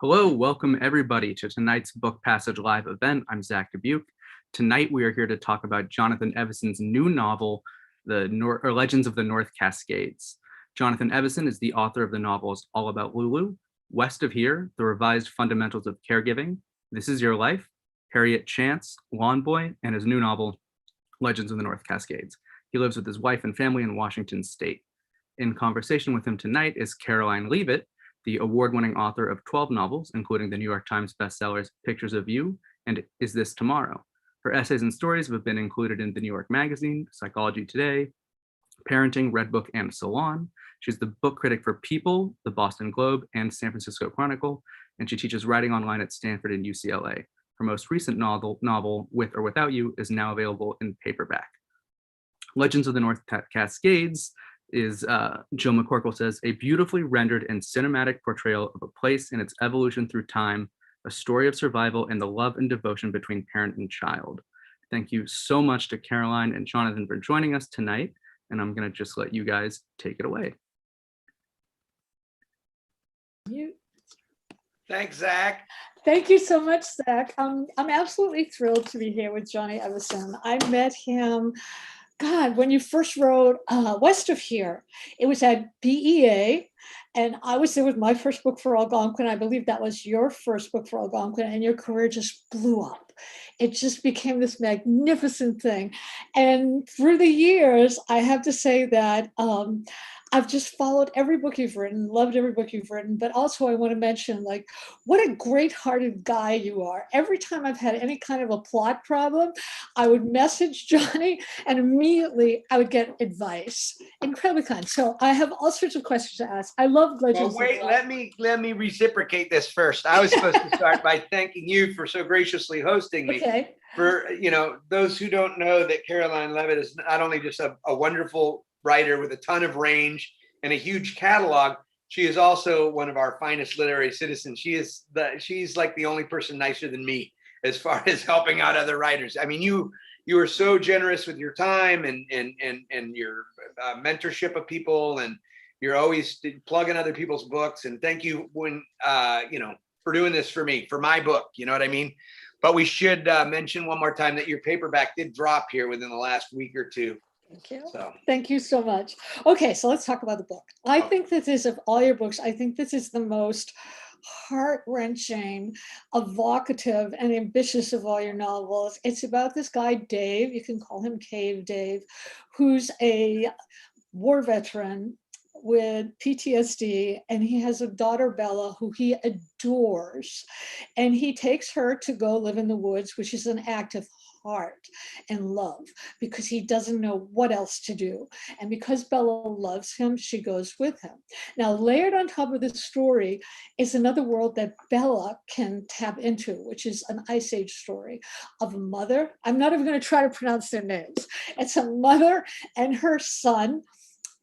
Hello, welcome everybody to tonight's Book Passage Live event. I'm Zach Dubuque. Tonight we are here to talk about Jonathan Evison's new novel, Legends of the North Cascades. Jonathan Evison is the author of the novels All About Lulu, West of Here, The Revised Fundamentals of Caregiving, This Is Your Life, Harriet Chance, Lawn Boy, and his new novel, Legends of the North Cascades. He lives with his wife and family in Washington State. In conversation with him tonight is Caroline Leavitt, the award-winning author of 12 novels, including the New York Times bestsellers Pictures of You and Is This Tomorrow? Her essays and stories have been included in the New York Magazine, Psychology Today, Parenting, Redbook, and Salon. She's the book critic for People, the Boston Globe, and San Francisco Chronicle, and she teaches writing online at Stanford and UCLA. Her most recent novel, With or Without You, is now available in paperback. Legends of the North Cascades is, Joe McCorkle says, a beautifully rendered and cinematic portrayal of a place in its evolution through time, a story of survival and the love and devotion between parent and child. Thank you so much to Caroline and Jonathan for joining us tonight, and I'm going to just let you guys take it away. Thanks, Zach. Thank you so much, Zach. I'm absolutely thrilled to be here with Johnny Evison. I met him, God, when you first wrote West of Here. It was at BEA, and I was there with my first book for Algonquin. I believe that was your first book for Algonquin, and your career just blew up. It just became this magnificent thing. And through the years, I have to say that I've just followed every book you've written, loved every book you've written, but also I want to mention, like, what a great-hearted guy you are. Every time I've had any kind of a plot problem, I would message Johnny and immediately I would get advice. Incredibly kind. So I have all sorts of questions to ask. I love Legends. Well, wait, let me reciprocate this first. I was supposed to start by thanking you for so graciously hosting me. Okay. For, those who don't know that Caroline Leavitt is not only just a wonderful writer with a ton of range and a huge catalog, she is also one of our finest literary citizens. She's like the only person nicer than me as far as helping out other writers. I mean, you are so generous with your time and your mentorship of people, and you're always plugging other people's books. And thank you for doing this for me, for my book. You know what I mean? But we should mention one more time that your paperback did drop here within the last week or two. Thank you. So. Thank you so much. Okay, so let's talk about the book. I think that this, of all your books, I think this is the most heart-wrenching, evocative, and ambitious of all your novels. It's about this guy, Dave, you can call him Cave Dave, who's a war veteran with PTSD, and he has a daughter, Bella, who he adores. And he takes her to go live in the woods, which is an act of heart and love, because he doesn't know what else to do. And because Bella loves him, she goes with him. Now, layered on top of this story is another world that Bella can tap into, which is an Ice Age story of a mother. I'm not even going to try to pronounce their names. It's a mother and her son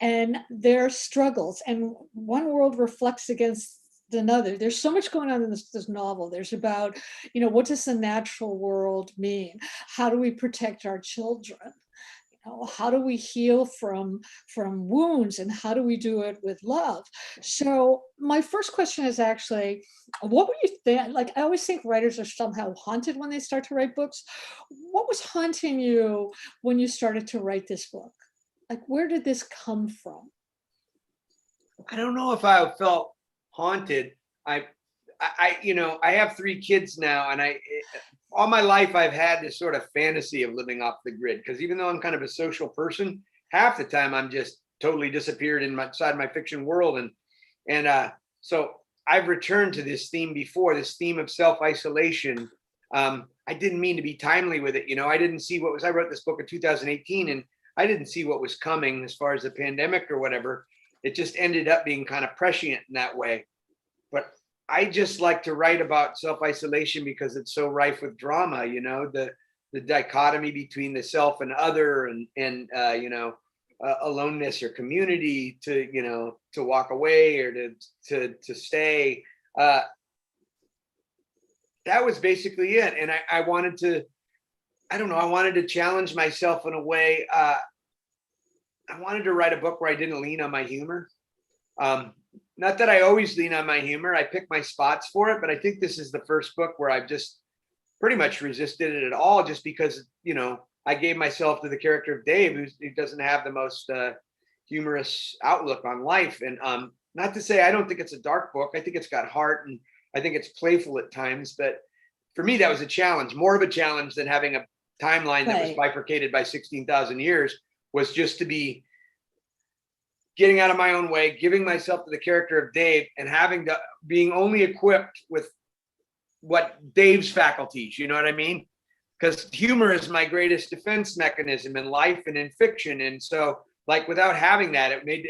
and their struggles. And one world reflects against another. There's so much going on in this novel. There's about, what does the natural world mean? How do we protect our children? How do we heal from wounds, and how do we do it with love? So my first question is actually, what were you think? Like, I always think writers are somehow haunted when they start to write books. What was haunting you when you started to write this book? Like, where did this come from? I don't know if I felt haunted. I have 3 kids now, and all my life I've had this sort of fantasy of living off the grid, because even though I'm kind of a social person, half the time I'm just totally disappeared inside my fiction world, and so I've returned to this theme before, this theme of self-isolation. I didn't mean to be timely with it. I didn't see I wrote this book in 2018, and I didn't see what was coming as far as the pandemic or whatever. It just ended up being kind of prescient in that way. But I just like to write about self-isolation because it's so rife with drama, the dichotomy between the self and other, and aloneness or community, to walk away or to stay. That was basically it. And I wanted to challenge myself in a way. I wanted to write a book where I didn't lean on my humor. not that I always lean on my humor. I pick my spots for it, but I think this is the first book where I've just pretty much resisted it at all, just because, you know, I gave myself to the character of Dave, who doesn't have the most humorous outlook on life. And not to say I don't think it's a dark book. I think it's got heart, and I think it's playful at times. But for me, that was a challenge, more of a challenge than having a timeline that was bifurcated by 16,000 years, was just to be getting out of my own way, giving myself to the character of Dave, and being only equipped with what Dave's faculties, you know what I mean? Because humor is my greatest defense mechanism in life and in fiction. And so, like, without having that, it made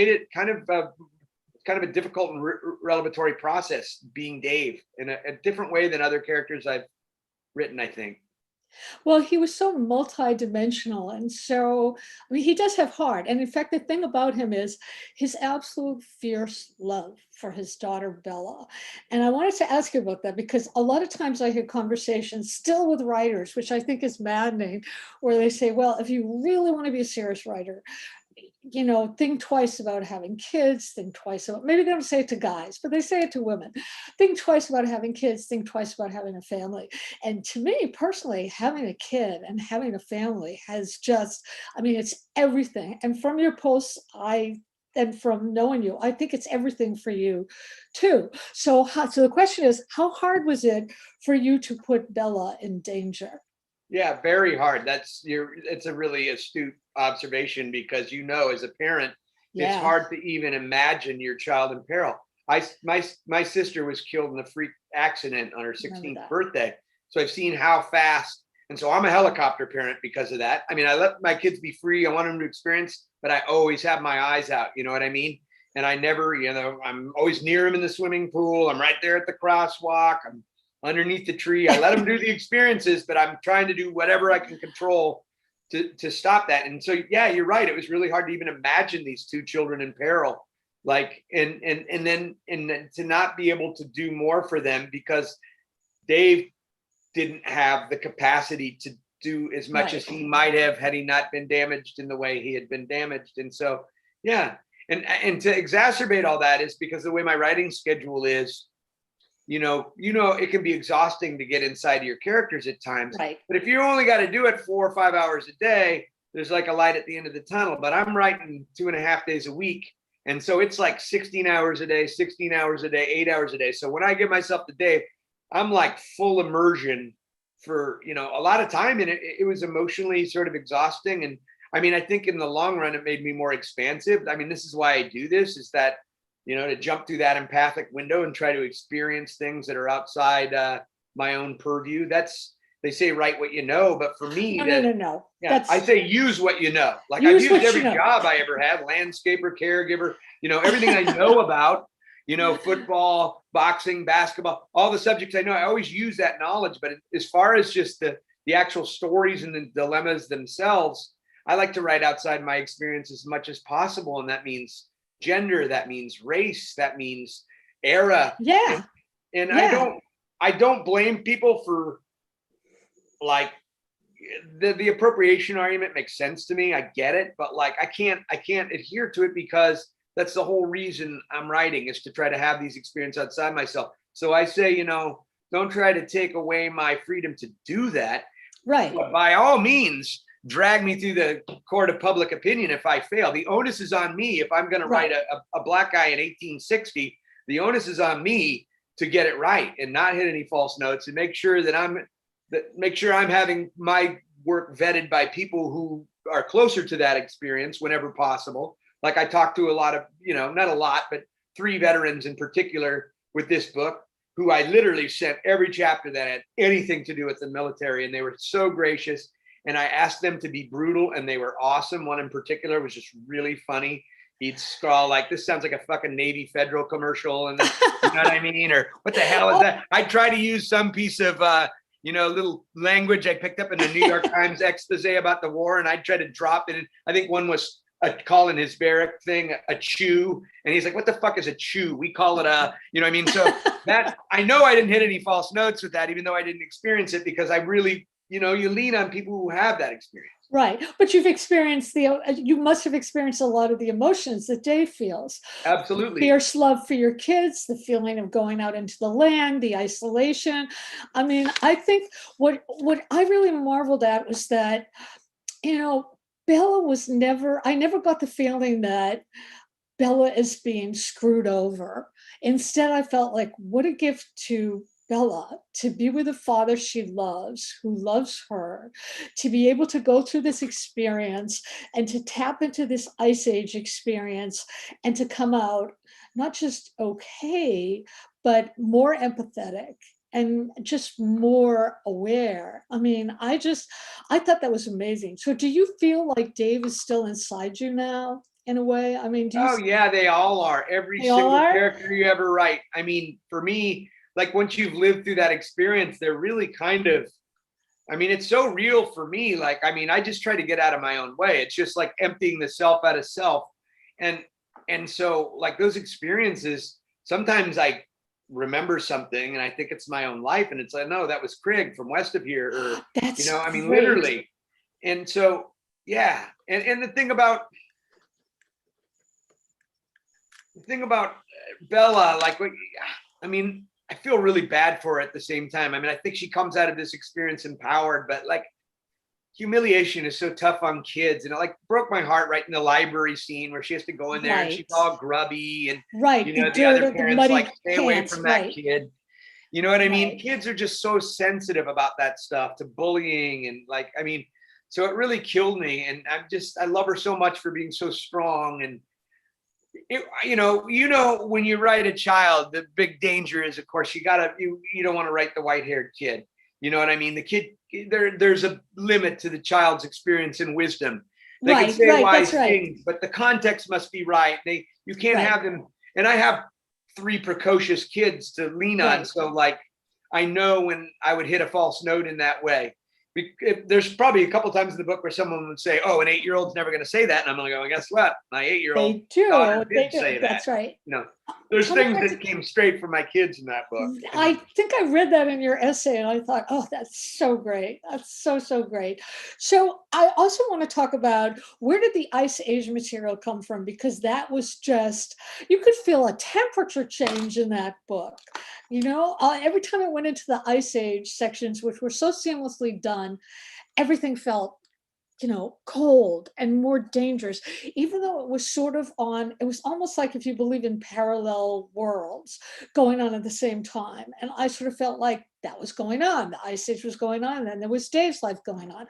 it kind of a difficult and revelatory process being Dave in a different way than other characters I've written, I think. Well, he was so multi-dimensional. And so, I mean, he does have heart. And in fact, the thing about him is his absolute fierce love for his daughter, Bella. And I wanted to ask you about that, because a lot of times I hear conversations still with writers, which I think is maddening, where they say, well, if you really want to be a serious writer, you know, think twice about having kids, think twice about, maybe they don't say it to guys, but they say it to women. Think twice about having kids, think twice about having a family. And to me personally, having a kid and having a family has just, I mean, it's everything. And from your posts, and from knowing you, I think it's everything for you too. So the question is, how hard was it for you to put Bella in danger? Yeah, very hard. It's a really astute observation, because, you know, as a parent, it's hard to even imagine your child in peril. My sister was killed in a freak accident on her 16th birthday. So I've seen how fast, and so I'm a helicopter parent because of that. I mean, I let my kids be free. I want them to experience, but I always have my eyes out, you know what I mean? And I never, you know, I'm always near them in the swimming pool. I'm right there at the crosswalk. I'm underneath the tree. I let them do the experiences, but I'm trying to do whatever I can control to stop that. And so, yeah, you're right. It was really hard to even imagine these two children in peril, like, and then to not be able to do more for them, because Dave didn't have the capacity to do as much as he might have had he not been damaged in the way he had been damaged. And so, yeah. And to exacerbate all that is because the way my writing schedule is, you know, it can be exhausting to get inside of your characters at times. Right. But if you only got to do it 4 or 5 hours a day, there's like a light at the end of the tunnel. But I'm writing 2.5 days a week. And so it's like 16 hours a day, 16 hours a day, 8 hours a day. So when I give myself the day, I'm like full immersion for, you know, a lot of time. And it was emotionally sort of exhausting. And I mean, I think in the long run, it made me more expansive. I mean, this is why I do this, is that, you know, to jump through that empathic window and try to experience things that are outside my own purview. They say write what you know, but for me, no. Yeah, I say use what you know. Like, I've used every job I ever had: landscaper, caregiver, you know, everything I know about, you know, football, boxing, basketball, all the subjects I know. I always use that knowledge. But as far as just the actual stories and the dilemmas themselves, I like to write outside my experience as much as possible, and that means gender, that means race, that means era. Yeah. And I don't blame people for, like, the appropriation argument makes sense to me. I get it, but like I can't adhere to it, because that's the whole reason I'm writing, is to try to have these experiences outside myself. So I say, you know, don't try to take away my freedom to do that. Right. But by all means, drag me through the court of public opinion if I fail. The onus is on me. If I'm going to write a black guy in 1860, the onus is on me to get it right and not hit any false notes, and make sure that I'm having my work vetted by people who are closer to that experience whenever possible. Like, I talked to a lot of, you know, not a lot, but 3 veterans in particular with this book, who I literally sent every chapter that had anything to do with the military, and they were so gracious. And I asked them to be brutal, and they were awesome. One in particular was just really funny. He'd scrawl like, "This sounds like a fucking Navy Federal commercial," and you know what I mean? Or, "What the hell is that?" I try to use some piece of, you know, little language I picked up in the New York Times expose about the war, and I try to drop it in. I think one was calling his barrack thing a chew, and he's like, "What the fuck is a chew? We call it a," you know what I mean? So that, I know I didn't hit any false notes with that, even though I didn't experience it, because I really, you know, you lean on people who have that experience. Right. But you've experienced you must have experienced a lot of the emotions that Dave feels. Absolutely. Fierce love for your kids, the feeling of going out into the land, the isolation. I mean, I think what I really marveled at was that, you know, Bella was never, I never got the feeling that Bella is being screwed over. Instead, I felt like what a gift to Bella to be with a father she loves, who loves her, to be able to go through this experience and to tap into this ice age experience and to come out not just okay, but more empathetic and just more aware. I mean, I thought that was amazing. So do you feel like Dave is still inside you now in a way? I mean, do you Oh yeah, they all are. Every they all single are? character you ever write. I mean, for me, like once you've lived through that experience, they're really kind of, I mean, it's so real for me. Like, I mean, I just try to get out of my own way. It's just like emptying the self out of self. And and so like those experiences, sometimes I remember something and I think it's my own life. And it's like, no, that was Craig from west of here. Or, That's I mean, great. literally. And so yeah. And the thing about Bella, like, I mean, I feel really bad for her at the same time. I mean, I think she comes out of this experience empowered, but like humiliation is so tough on kids. And it like broke my heart right in the library scene where she has to go in there and she's Right. all grubby and, Right. The the other dirt, the parents like muddy stay away pants. from that Right. kid. You know what I mean? Right. Kids are just so sensitive about that stuff, to bullying and like, I mean, so it really killed me. And I love her so much for being so strong. And when you write a child, the big danger is, of course, you don't want to write the white-haired kid. You know what I mean? The kid, there's a limit to the child's experience and wisdom. They can Right. say Right. wise That's right. things, but the context must be right. You can't Right. have them. And I have three precocious kids to lean on, Right. so like I know when I would hit a false note in that way. There's probably a couple times in the book where someone would say, "Oh, an 8-year-old's never going to say that," and I'm going to go, "Guess what? My 8-year-old They do. daughter They did do. say that." That's right. There's Coming things back to that came straight from my kids in that book. I I mean, think I read that in your essay and I thought, oh, that's so great. That's so, so great. So I also want to talk about where did the Ice Age material come from? Because that was just, you could feel a temperature change in that book. Every time I went into the Ice Age sections, which were so seamlessly done, everything felt cold and more dangerous, even though it was it was almost like if you believe in parallel worlds going on at the same time. And I sort of felt like that was going on. The Ice Age was going on, and then there was Dave's life going on.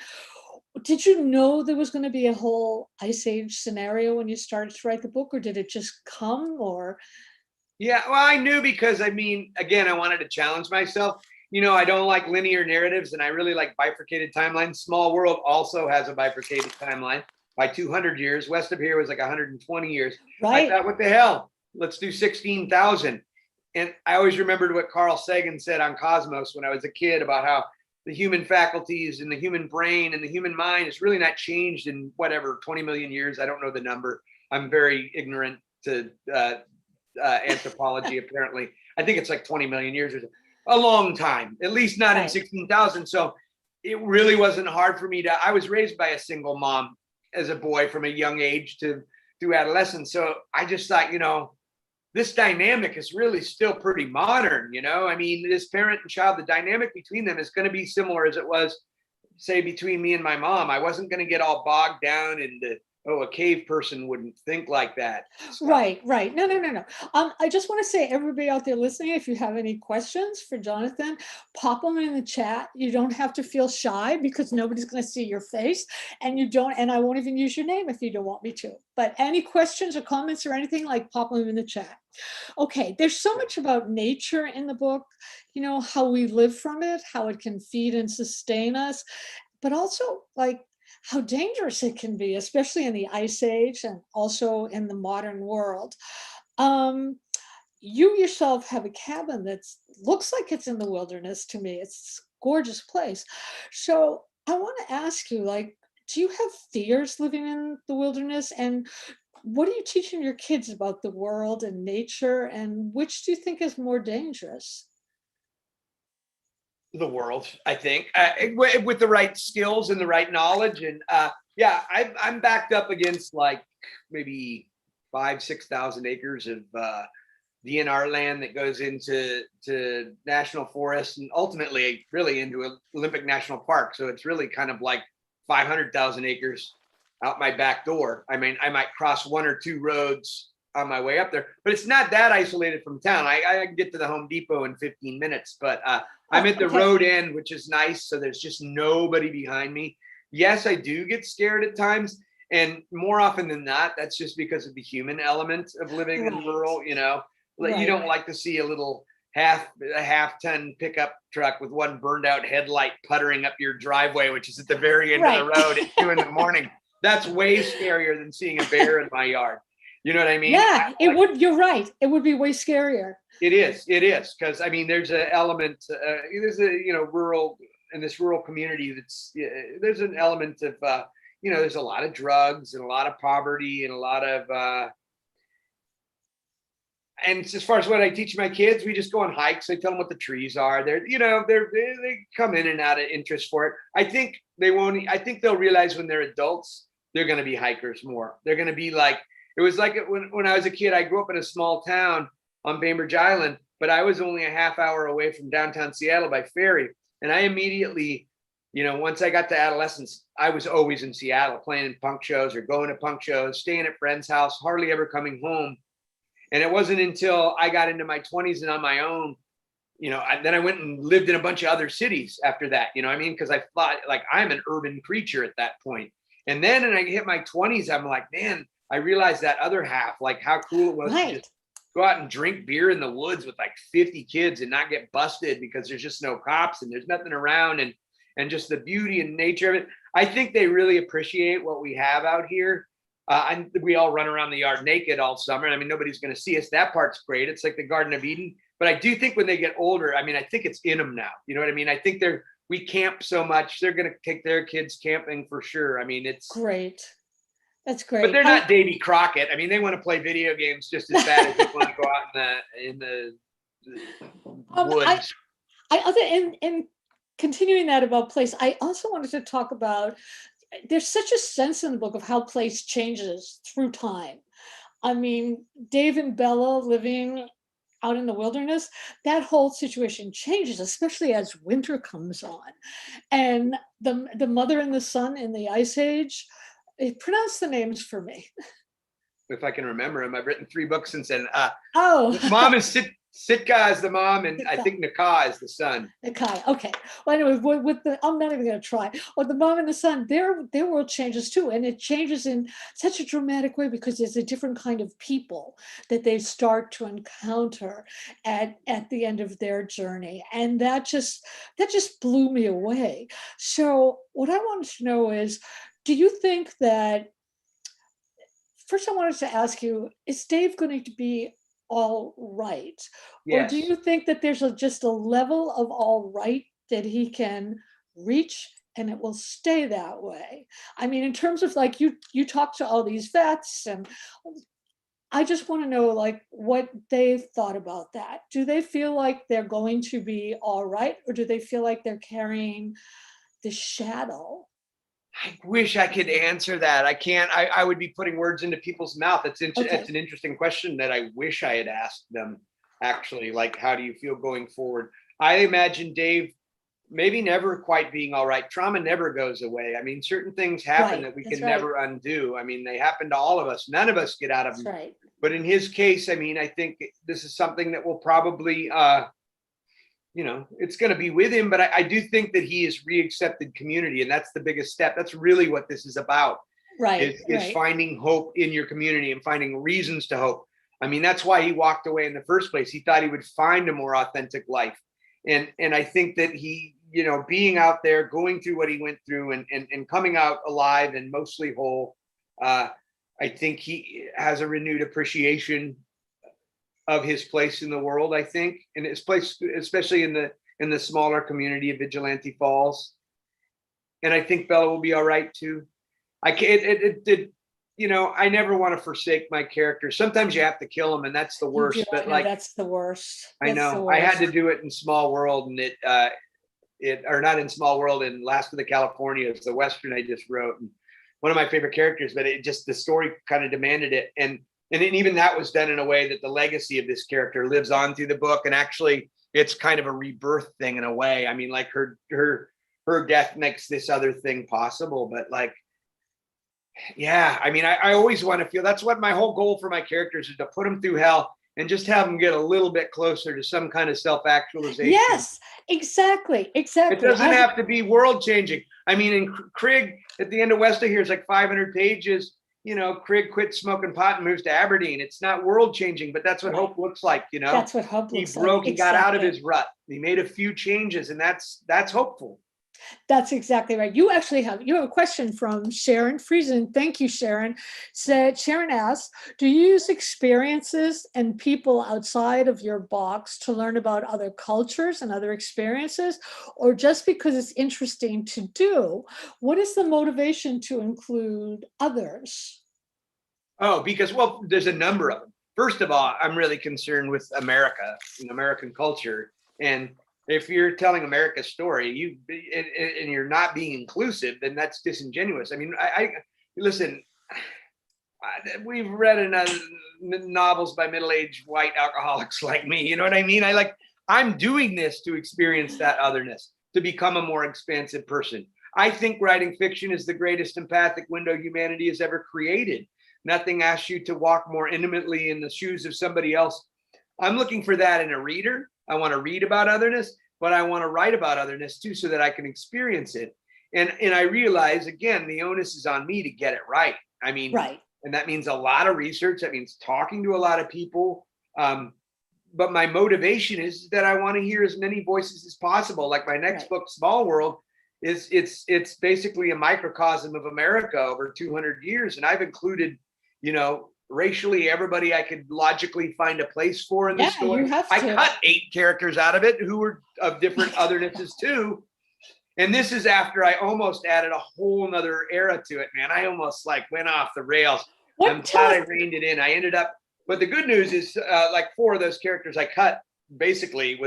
Did you know there was going to be a whole Ice Age scenario when you started to write the book, or did it just come? Or yeah, well, I knew because I mean, again, I wanted to challenge myself. I don't like linear narratives and I really like bifurcated timelines. Small World also has a bifurcated timeline by 200 years. West of here was like 120 years. I right, thought, what the hell? Let's do 16,000. And I always remembered what Carl Sagan said on Cosmos when I was a kid about how the human faculties and the human brain and the human mind is really not changed in whatever 20 million years. I don't know the number. I'm very ignorant to anthropology, apparently. I think it's like 20 million years or so. A long time, at least not in right, 16,000. So it really wasn't hard for me I was raised by a single mom as a boy from a young age through adolescence. So I just thought, this dynamic is really still pretty modern. I mean, this parent and child, the dynamic between them is going to be similar as it was, say, between me and my mom. I wasn't going to get all bogged down into, oh, a cave person wouldn't think like that stuff. right. No. I just want to say, everybody out there listening, if you have any questions for Jonathan, pop them in the chat. You don't have to feel shy because nobody's going to see your face, and I won't even use your name if you don't want me to. But any questions or comments or anything, like, pop them in the chat. Okay, there's so much about nature in the book, how we live from it, how it can feed and sustain us, but also like how dangerous it can be, especially in the Ice Age and also in the modern world. Um, you yourself have a cabin that looks like it's in the wilderness to me. It's a gorgeous place. So I want to ask you, like, do you have fears living in the wilderness? And what are you teaching your kids about the world and nature? And which do you think is more dangerous? the world, I think, with the right skills and the right knowledge. And yeah, I'm backed up against like maybe 5,000-6,000 acres of DNR land that goes into national forests and ultimately really into Olympic National Park. So it's really kind of like 500,000 acres out my back door. I mean, I might cross one or two roads on my way up there, but it's not that isolated from town. I can get to the Home Depot in 15 minutes, but I'm at the road end, which is nice. So there's just nobody behind me. Yes, I do get scared at times. And more often than not, that's just because of the human element of living in rural, you know. You don't like to see a half-ton pickup truck with one burned out headlight puttering up your driveway, which is at the very end of the road at 2 a.m. That's way scarier than seeing a bear in my yard. You know what I mean? Yeah, it would. You're right. It would be way scarier. It is. Because I mean, there's an element. There's a rural in this rural community. There's an element of there's a lot of drugs and a lot of poverty and a lot of. And as far as what I teach my kids, we just go on hikes. I tell them what the trees are. They come in and out of interest for it. I think they won't. I think they'll realize when they're adults, they're going to be hikers more. They're going to be like. It was like when I was a kid, I grew up in a small town on Bainbridge Island, but I was only a half hour away from downtown Seattle by ferry. And I immediately, once I got to adolescence, I was always in Seattle playing in punk shows or going to punk shows, staying at friends' house, hardly ever coming home. And it wasn't until I got into my 20s and on my own, then I went and lived in a bunch of other cities after that, because I thought like I'm an urban creature at that point. And then when I hit my 20s, I'm like, man, I realized that other half, like how cool it was to just go out and drink beer in the woods with like 50 kids and not get busted because there's just no cops and there's nothing around and just the beauty and nature of it. I think they really appreciate what we have out here. And we all run around the yard naked all summer. I mean, nobody's going to see us. That part's great. It's like the Garden of Eden. But I do think when they get older, I mean, I think it's in them now. You know what I mean? I think we camp so much. They're going to take their kids camping for sure. I mean, it's great. That's great. But they're not Davy Crockett. I mean, they want to play video games just as bad as they want to go out in the woods. In continuing that about place, I also wanted to talk about, there's such a sense in the book of how place changes through time. I mean, Dave and Bella living out in the wilderness, that whole situation changes, especially as winter comes on. And the mother and the son in the Ice Age, pronounce the names for me. If I can remember them, I've written 3 books since then. Mom is Sitka is the mom, and I think Naka is the son. Naka, okay. Well, anyway, I'm not even going to try. Well, the mom and the son, their world changes too, and it changes in such a dramatic way because there's a different kind of people that they start to encounter at the end of their journey, and that just blew me away. So, what I wanted to know is, do you think that? First, I wanted to ask you: is Dave going to be all right? Yes. Or do you think that there's just a level of all right that he can reach and it will stay that way? I mean, in terms of like you talk to all these vets, and I just want to know like what they thought about that. Do they feel like they're going to be all right, or do they feel like they're carrying the shadow? I wish I could answer that. I can't. I would be putting words into people's mouth. It's an interesting question that I wish I had asked them, actually. Like, how do you feel going forward? I imagine Dave maybe never quite being all right. Trauma never goes away. I mean, certain things happen that we can never undo. I mean, they happen to all of us. None of us get out of them. Right. But in his case, I mean, I think this is something that will probably it's going to be with him, but I do think that he is reaccepted community, and that's the biggest step. That's really what this is about. Right. Is finding hope in your community and finding reasons to hope. I mean, that's why he walked away in the first place. He thought he would find a more authentic life. And I think that he, being out there, going through what he went through and coming out alive and mostly whole, I think he has a renewed appreciation of his place in the world, I think, and his place, especially in the smaller community of Vigilante Falls. And I think Bella will be all right too. I never want to forsake my character. Sometimes you have to kill them, and that's the worst. But that's the worst. I know. I had to do it in Small World, and or not in Small World, in Last of the Californias, the Western I just wrote. And one of my favorite characters, but it just, the story kind of demanded it. And then even that was done in a way that the legacy of this character lives on through the book. And actually it's kind of a rebirth thing in a way. I mean, like her death makes this other thing possible, but like, yeah, I mean, I always want to feel, that's what my whole goal for my characters is, to put them through hell and just have them get a little bit closer to some kind of self-actualization. Yes, exactly. It doesn't have to be world changing. I mean, in Krigg, at the end of Westa here, it's like 500 pages. You know, Krigg quits smoking pot and moves to Aberdeen. It's not world changing, but that's what hope looks like, you know? That's what hope looks like. He got out of his rut. He made a few changes, and that's hopeful. That's exactly right. You have a question from Sharon Friesen. Thank you, Sharon. Sharon asks, do you use experiences and people outside of your box to learn about other cultures and other experiences, or just because it's interesting to do? What is the motivation to include others? Oh, because, well, there's a number of them. First of all, I'm really concerned with America and American culture. And if you're telling America's story, and you're not being inclusive, then that's disingenuous. I mean, I listen. We've read enough novels by middle-aged white alcoholics like me. You know what I mean? I'm doing this to experience that otherness, to become a more expansive person. I think writing fiction is the greatest empathic window humanity has ever created. Nothing asks you to walk more intimately in the shoes of somebody else. I'm looking for that in a reader. I want to read about otherness, but I want to write about otherness too, so that I can experience it. And I realize, again, the onus is on me to get it right. I mean, right. And that means a lot of research. That means talking to a lot of people. But my motivation is that I want to hear as many voices as possible. Like my next book, Small World, it's basically a microcosm of America over 200 years. And I've included, you know, racially everybody I could logically find a place for in the story. I cut 8 characters out of it who were of different othernesses too. And this is after I almost added a whole nother era to it, man. I almost like went off the rails. I'm glad I reined it in. I ended up, but the good news is like 4 of those characters I cut basically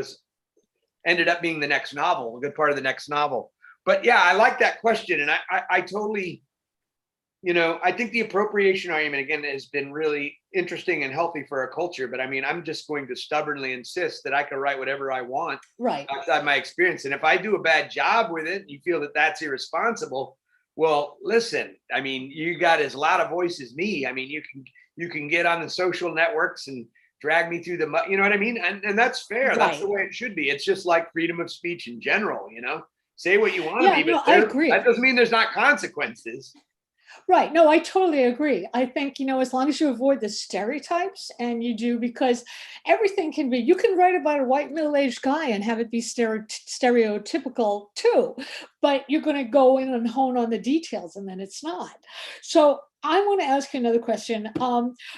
ended up being the next novel, a good part of the next novel. But yeah, I like that question. And I totally, you know, I think the appropriation argument, again, has been really interesting and healthy for our culture. But I mean, I'm just going to stubbornly insist that I can write whatever I want outside my experience. And if I do a bad job with it, and you feel that that's irresponsible, well, listen, I mean, you got as loud a voice as me. I mean, you can get on the social networks and drag me through the mud, you know what I mean? And that's fair. Right. That's the way it should be. It's just like freedom of speech in general, you know, say what you want to be, but I agree. That doesn't mean there's not consequences. Right. No, I totally agree. I think, you know, as long as you avoid the stereotypes, and you do, because everything can be, you can write about a white middle-aged guy and have it be stereotypical too, but you're going to go in and hone on the details, and then it's not. So I want to ask you another question.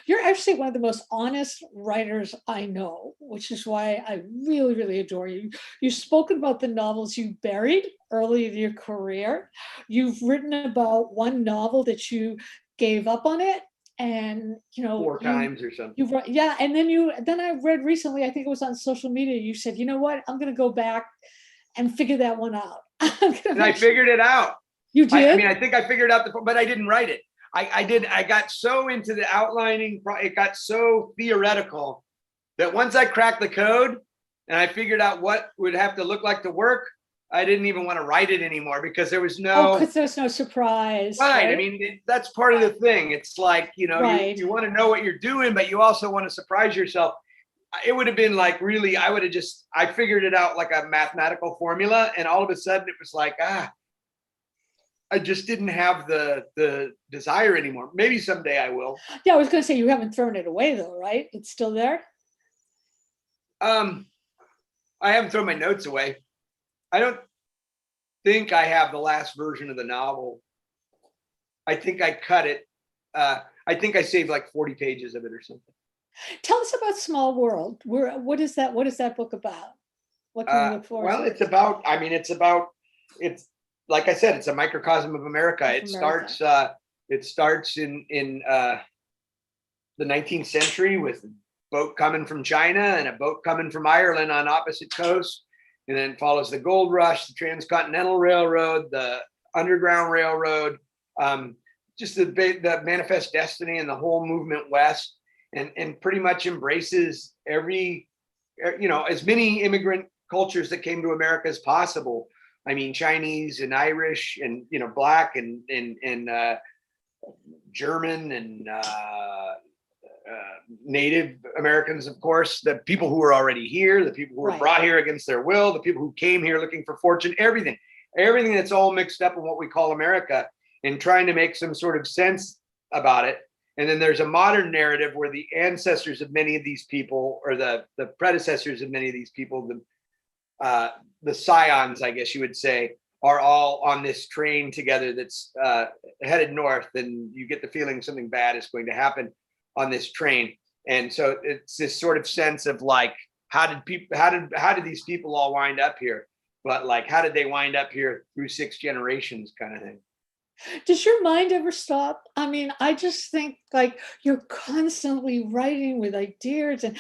You're actually one of the most honest writers I know, which is why I really, really adore you. You've spoken about the novels you buried early in your career. You've written about one novel that you gave up on it, and you know, 4 times or something. Yeah, and then I read recently, I think it was on social media, you said, you know what, I'm going to go back and figure that one out. And I figured it out. You did? I mean, I think I figured out but I didn't write it. I got so into the outlining, it got so theoretical that once I cracked the code and I figured out what would have to look like to work, I didn't even want to write it anymore, because there was because there's no surprise. Right. I mean, that's part of the thing. It's like, you know, you want to know what you're doing, but you also want to surprise yourself. It would have been like, really, I figured it out like a mathematical formula, and all of a sudden it was like, I just didn't have the desire anymore. Maybe someday I will. Yeah, I was going to say, you haven't thrown it away though, right? It's still there. I haven't thrown my notes away. I don't think I have the last version of the novel. I think I cut it. I think I saved like 40 pages of it or something. Tell us about Small World. What is that book about? What can we look forward to? Well, it's like I said, it's a microcosm of America. It starts in the 19th century with a boat coming from China and a boat coming from Ireland on opposite coasts. and then follows the gold rush, the transcontinental railroad, the underground railroad, just the manifest destiny and the whole movement west, and pretty much embraces every, as many immigrant cultures that came to America as possible. I mean, Chinese and Irish and, Black and German and Native Americans, of course, the people who were already here, the people who were brought here against their will, the people who came here looking for fortune, everything that's all mixed up in what we call America, and trying to make some sort of sense about it. And then there's a modern narrative where the ancestors of many of these people, or the predecessors of many of these people, the scions, I guess you would say, are all on this train together that's headed north, and you get the feeling something bad is going to happen on this train. And so it's this sort of sense of like, how did these people all wind up here? But like, how did they wind up here through 6 generations kind of thing? Does your mind ever stop? I mean, I just think like you're constantly writing with ideas, and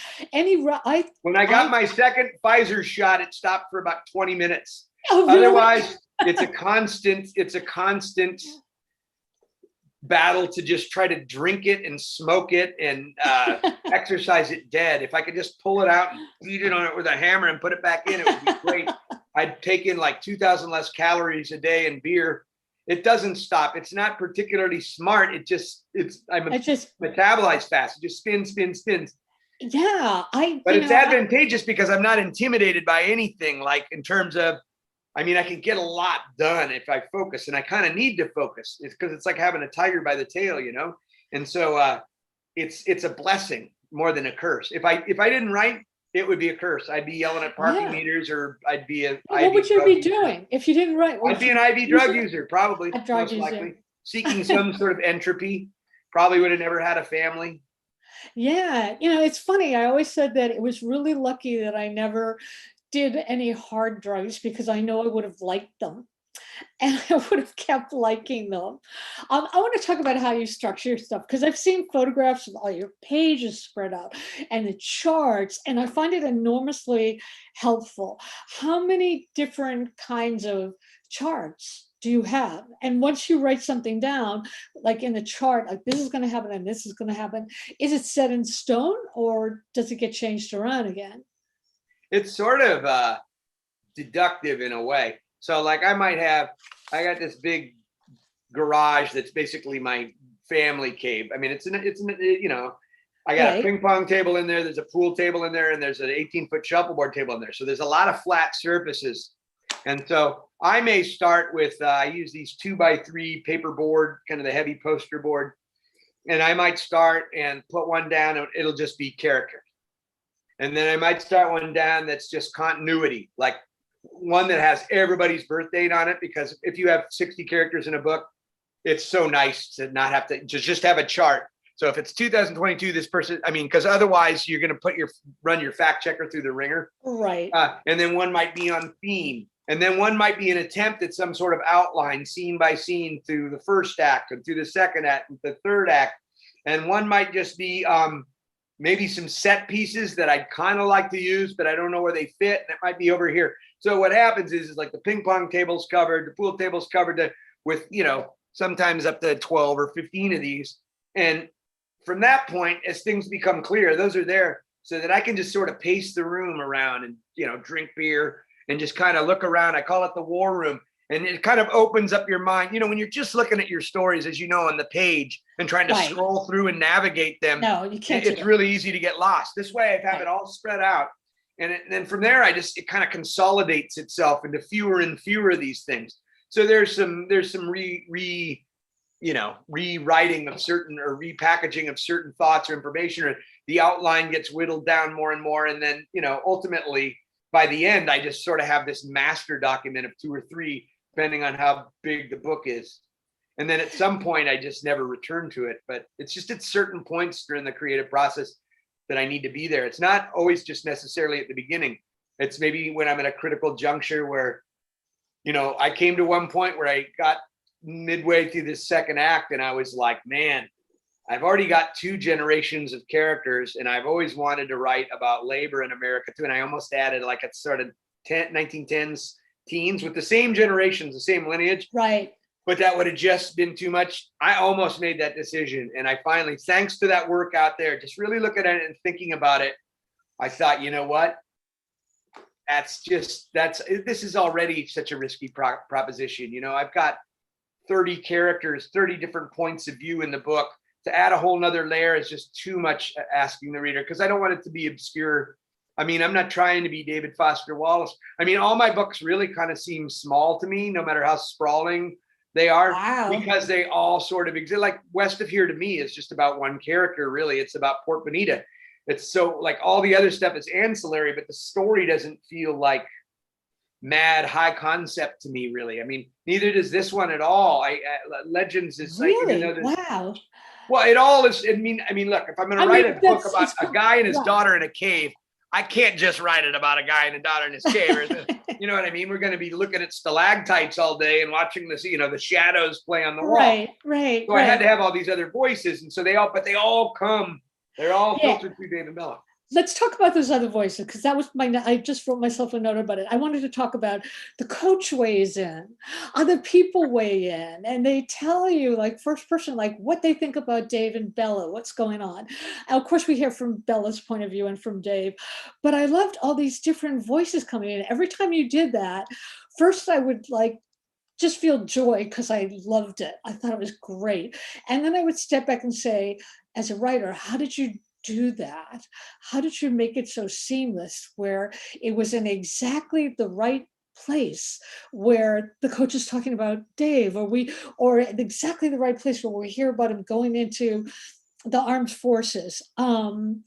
when I got my second Pfizer shot, it stopped for about 20 minutes. Oh, really? Otherwise, it's a constant battle to just try to drink it and smoke it and exercise it dead. If I could just pull it out and beat it on it with a hammer and put it back in, it would be great. I'd take in like 2,000 less calories a day in beer. It doesn't stop. It's not particularly smart. I metabolize fast. It just spins. Yeah, but it's advantageous because I'm not intimidated by anything, like in terms of, I mean, I can get a lot done if I focus, and I kind of need to focus. It's because it's like having a tiger by the tail, And so it's a blessing more than a curse. If I didn't write, it would be a curse. I'd be yelling at parking meters, or I'd be a. What would you be doing if you didn't write? I'd be an IV drug user, probably. A drug most user. likely. Seeking some sort of entropy. Probably would have never had a family. Yeah, it's funny. I always said that it was really lucky that I never did any hard drugs, because I know I would have liked them. And I would have kept liking them. I want to talk about how you structure your stuff, because I've seen photographs of all your pages spread out and the charts, and I find it enormously helpful. How many different kinds of charts do you have? And once you write something down, like in the chart, like this is going to happen and this is going to happen, is it set in stone, or does it get changed around again? It's sort of deductive in a way. So like I got this big garage that's basically my family cave. I mean, I got a ping pong table in there. There's a pool table in there, and there's an 18-foot shuffleboard table in there. So there's a lot of flat surfaces. And so I may start with, I use these 2x3 paper board, kind of the heavy poster board. And I might start and put one down, and it'll just be character. And then I might start one down that's just continuity, like one that has everybody's birth date on it, because if you have 60 characters in a book, it's so nice to not have to just have a chart. So if it's 2022, this person, I mean, because otherwise you're going to run your fact checker through the ringer. Right. And then one might be on theme. And then one might be an attempt at some sort of outline, scene by scene, through the first act and through the second act and the third act. And one might just be maybe some set pieces that I'd kind of like to use, but I don't know where they fit. And it might be over here. So what happens is like the ping pong table's covered, the pool table's covered with, sometimes up to 12 or 15 of these. And from that point, as things become clear, those are there so that I can just sort of pace the room around and, drink beer and just kind of look around. I call it the war room. And it kind of opens up your mind. When you're just looking at your stories, as you know, on the page and trying to scroll through and navigate them, no, you can't. It's really easy to get lost. This way, I have it all spread out. And then from there, it kind of consolidates itself into fewer and fewer of these things. So there's some rewriting of certain, or repackaging of certain thoughts or information, or the outline gets whittled down more and more. And then, ultimately by the end, I just sort of have this master document of 2 or 3, depending on how big the book is. And then at some point, I just never return to it. But it's just at certain points during the creative process that I need to be there. It's not always just necessarily at the beginning. It's maybe when I'm at a critical juncture where, I came to one point where I got midway through this second act and I was like, man, I've already got 2 generations of characters, and I've always wanted to write about labor in America too. And I almost added like a sort of 1910s teens with the same generations, the same lineage. Right. But that would have just been too much. I almost made that decision. And I finally, thanks to that work out there, just really looking at it and thinking about it, I thought, you know what? This is already such a risky proposition. You know, I've got 30 characters, 30 different points of view in the book. To add a whole nother layer is just too much asking the reader, because I don't want it to be obscure. I mean, I'm not trying to be David Foster Wallace. I mean, all my books really kind of seem small to me, no matter how sprawling they are. Wow. Because they all sort of exist. Like West of Here to me is just about one character, really. It's about Port Bonita. It's so like all the other stuff is ancillary, but the story doesn't feel like mad high concept to me, really. I mean, neither does this one at all. Legends is like, Really? wow. Well, it all is. I mean, look, if I'm going to write a book about a guy and his daughter in a cave, I can't just write it about a guy and a daughter in his cave. You know what I mean? We're going to be looking at stalactites all day and watching this, you know, the shadows play on the wall. Right. So I had to have all these other voices, and so they all come. They're all filtered through David Mello. Let's talk about those other voices, because that was I just wrote myself a note about it. I wanted to talk about the coach weighs in, other people weigh in, and they tell you, like, first person, like what they think about Dave and Bella, what's going on. And of course, we hear from Bella's point of view and from Dave, but I loved all these different voices coming in. Every time you did that, first I would like just feel joy because I loved it. I thought it was great. And then I would step back and say, as a writer, how did you do that? How did you make it so seamless where it was in exactly the right place where the coach is talking about Dave, or exactly the right place where we hear about him going into the armed forces? So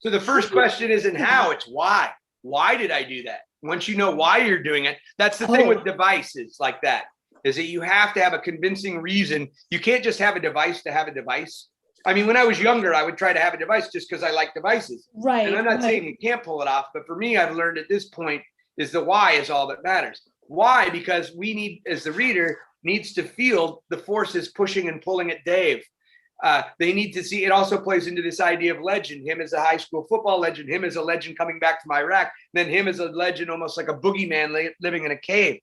the first question isn't how, it's why. Why did I do that? Once you know why you're doing it, that's the thing with devices like that, is that you have to have a convincing reason. You can't just have a device to have a device. I mean, when I was younger, I would try to have a device just because I like devices. Right. And I'm not saying you can't pull it off, but for me, I've learned at this point is the why is all that matters. Why? Because we need, as the reader, needs to feel the forces pushing and pulling at Dave. They need to see, it also plays into this idea of legend, him as a high school football legend, him as a legend coming back from Iraq, then him as a legend, almost like a boogeyman living in a cave.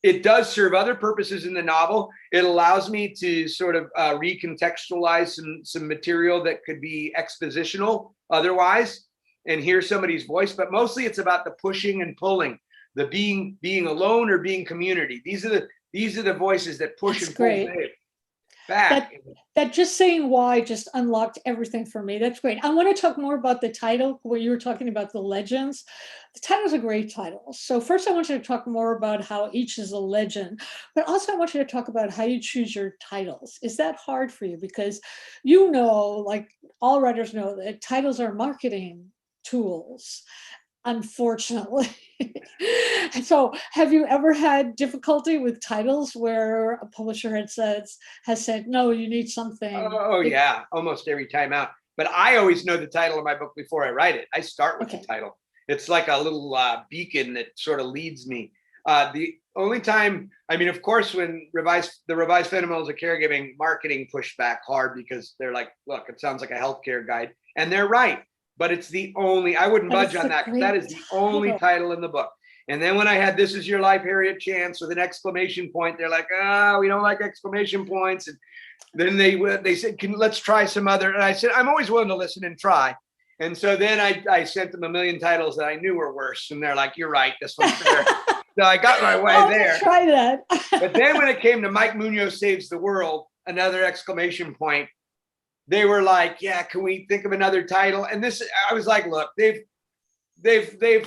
It does serve other purposes in the novel. It allows me to sort of recontextualize some material that could be expositional otherwise and hear somebody's voice, but mostly it's about the pushing and pulling, the being alone or being community. These are the voices that push and pull Dave back. That just saying why just unlocked everything for me. That's great. I want to talk more about the title, where you were talking about the legends. The title's a great title. So first I want you to talk more about how each is a legend, but also I want you to talk about how you choose your titles. Is that hard for you? Because you know, like all writers know, that titles are marketing tools, unfortunately. And so have you ever had difficulty with titles where a publisher has said, no, you need something? Oh yeah, almost every time out. But I always know the title of my book before I write it. I start with the title. It's like a little beacon that sort of leads me. The only time, I mean, of course, when the revised fundamentals of caregiving, marketing pushed back hard because they're like, look, it sounds like a healthcare guide. And they're right. But it's the only, I wouldn't budge on that, because that is the only title in the book. And then when I had This Is Your Life, Harriet Chance with an exclamation point, they're like, we don't like exclamation points. And then they said, let's try some other. And I said, I'm always willing to listen and try. And so then I sent them a million titles that I knew were worse. And they're like, you're right, this one's fair. So I got my way there. Try that. But then when it came to Mike Munoz Saves the World, another exclamation point, they were like, yeah, can we think of another title? And this, I was like, look, they've